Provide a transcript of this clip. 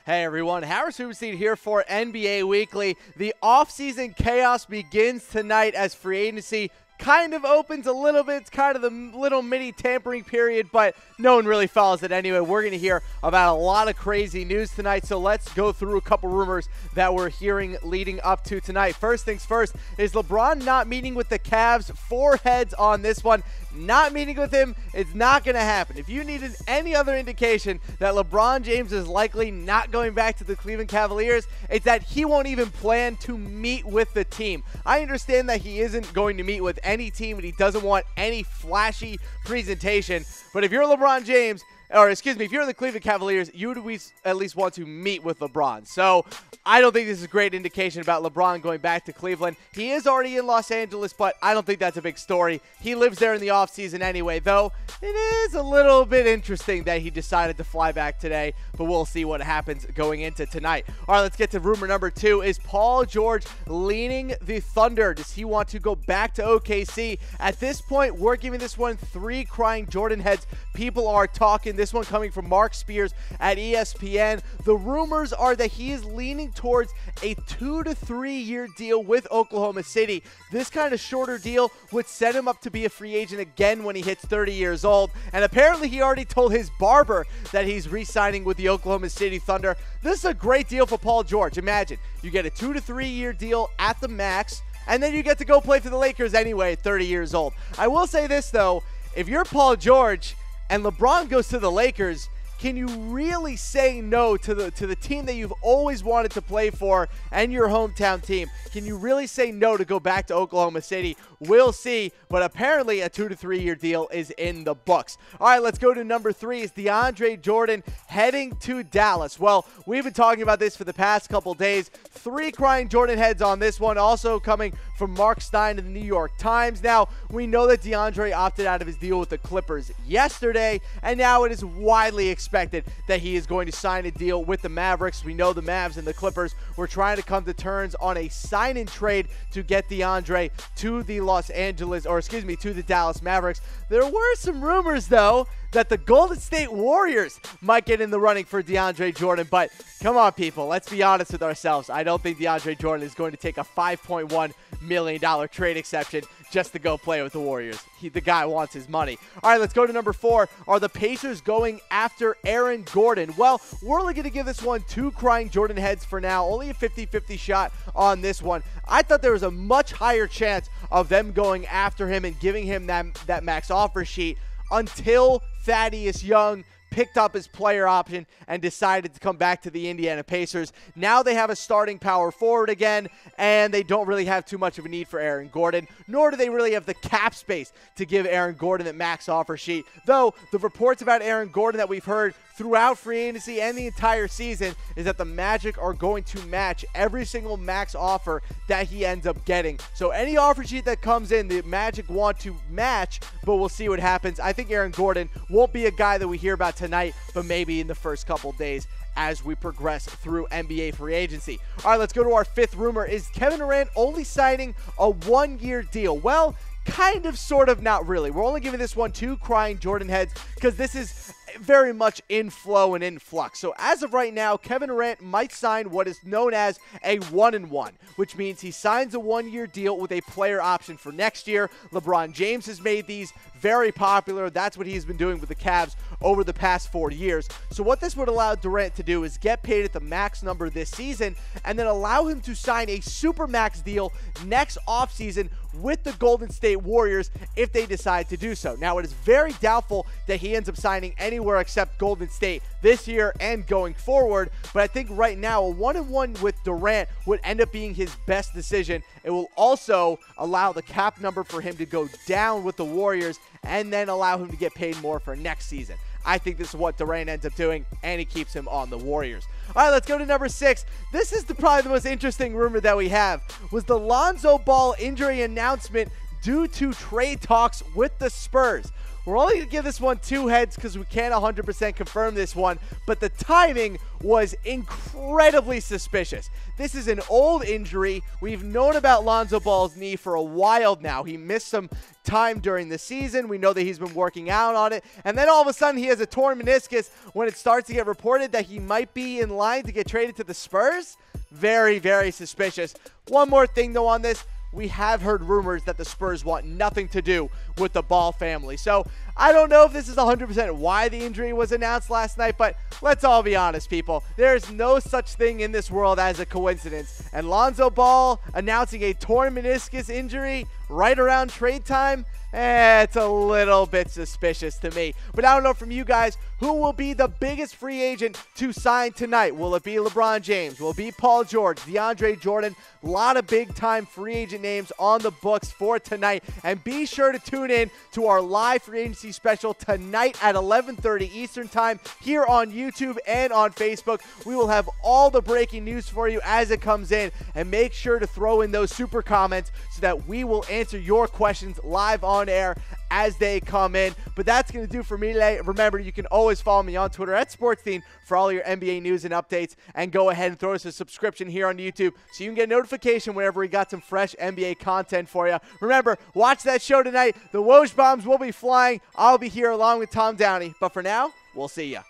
Hey everyone, Harris Hooverstein here for NBA Weekly. The offseason chaos begins tonight as free agency kind of opens a little bit. It's kind of the little mini tampering period, but no one really follows it anyway. We're going to hear about a lot of crazy news tonight, so let's go through a couple rumors that we're hearing leading up to tonight. First things first, is LeBron not meeting with the Cavs? Four heads on this one. Not meeting with him, it's not going to happen. If you needed any other indication that LeBron James is likely not going back to the Cleveland Cavaliers, it's that he won't even plan to meet with the team. I understand that he isn't going to meet with any team and he doesn't want any flashy presentation, but if you're LeBron James, or excuse me, if you're the Cleveland Cavaliers, you would at least want to meet with LeBron. So I don't think this is a great indication about LeBron going back to Cleveland. He is already in Los Angeles, but I don't think that's a big story. He lives there in the offseason anyway, though it is a little bit interesting that he decided to fly back today, but we'll see what happens going into tonight. All right, let's get to rumor number 2. Is Paul George leaning the Thunder? Does he want to go back to OKC? At this point, we're giving this one 3 crying Jordan heads. People are talking. This one coming from Mark Spears at ESPN. The rumors are that he is leaning towards a 2 to 3 year deal with Oklahoma City. This kind of shorter deal would set him up to be a free agent again when he hits 30 years old. And apparently he already told his barber that he's re-signing with the Oklahoma City Thunder. This is a great deal for Paul George. Imagine, you get a 2 to 3 year deal at the max, and then you get to go play for the Lakers anyway at 30 years old. I will say this though, if you're Paul George and LeBron goes to the Lakers, can you really say no to the team that you've always wanted to play for and your hometown team? Can you really say no to go back to Oklahoma City? We'll see, but apparently a 2 to 3 year deal is in the books. All right, let's go to number 3. Is DeAndre Jordan heading to Dallas? Well, we've been talking about this for the past couple days. 3 crying Jordan heads on this one, also coming from Mark Stein of the New York Times. Now, we know that DeAndre opted out of his deal with the Clippers yesterday, and now it is widely expected that he is going to sign a deal with the Mavericks. We know the Mavs and the Clippers were trying to come to terms on a sign-in trade to get DeAndre to the to the Dallas Mavericks. There were some rumors, though, that the Golden State Warriors might get in the running for DeAndre Jordan, but come on, people, let's be honest with ourselves. I don't think DeAndre Jordan is going to take a $5.1 million trade exception just to go play with the Warriors. The guy wants his money. All right, let's go to number 4. Are the Pacers going after Aaron Gordon? Well, we're only going to give this one 2 crying Jordan heads for now. Only a 50-50 shot on this one. I thought there was a much higher chance of them going after him and giving him that max offer sheet until Thaddeus Young picked up his player option and decided to come back to the Indiana Pacers. Now they have a starting power forward again, and they don't really have too much of a need for Aaron Gordon, nor do they really have the cap space to give Aaron Gordon that max offer sheet. Though the reports about Aaron Gordon that we've heard throughout free agency and the entire season is that the Magic are going to match every single max offer that he ends up getting. So any offer sheet that comes in, the Magic want to match, but we'll see what happens. I think Aaron Gordon won't be a guy that we hear about tonight, but maybe in the first couple days as we progress through NBA free agency. All right, let's go to our 5th rumor. Is Kevin Durant only signing a 1-year deal? Well, kind of, sort of, not really. We're only giving this one 2 crying Jordan heads because this is very much in flow and in flux. So as of right now, Kevin Durant might sign what is known as a 1-and-1, which means he signs a 1-year deal with a player option for next year. LeBron James has made these very popular. That's what he's been doing with the Cavs over the past 4 years. So what this would allow Durant to do is get paid at the max number this season and then allow him to sign a super max deal next offseason with the Golden State Warriors if they decide to do so. Now, it is very doubtful that he ends up signing anywhere except Golden State this year and going forward, but I think right now a 1-and-1 with Durant would end up being his best decision. It will also allow the cap number for him to go down with the Warriors and then allow him to get paid more for next season. I think this is what Durant ends up doing, and he keeps him on the Warriors. All right, let's go to number 6. This is probably the most interesting rumor that we have. Was the Lonzo Ball injury announcement due to trade talks with the Spurs. We're only going to give this one 2 heads because we can't 100% confirm this one, but the timing was incredibly suspicious. This is an old injury. We've known about Lonzo Ball's knee for a while now. He missed some time during the season. We know that he's been working out on it, and then all of a sudden he has a torn meniscus when it starts to get reported that he might be in line to get traded to the Spurs. Very, very suspicious. One more thing though on this. We have heard rumors that the Spurs want nothing to do with the Ball family. So I don't know if this is 100% why the injury was announced last night, but let's all be honest, people. There's no such thing in this world as a coincidence. And Lonzo Ball announcing a torn meniscus injury right around trade time, it's a little bit suspicious to me. But I don't know from you guys, who will be the biggest free agent to sign tonight? Will it be LeBron James? Will it be Paul George, DeAndre Jordan? A lot of big-time free agent names on the books for tonight. And be sure to tune in to our live free agency special tonight at 11:30 Eastern Time here on YouTube and on Facebook. We will have all the breaking news for you as it comes in. And make sure to throw in those super comments so that we will answer your questions live on air as they come in. But that's going to do for me today. Remember, you can always follow me on Twitter at SportsThean for all your NBA news and updates. And go ahead and throw us a subscription here on YouTube so you can get a notification whenever we got some fresh NBA content for you. Remember, watch that show tonight. The Woj bombs will be flying. I'll be here along with Tom Downey. But for now, we'll see ya.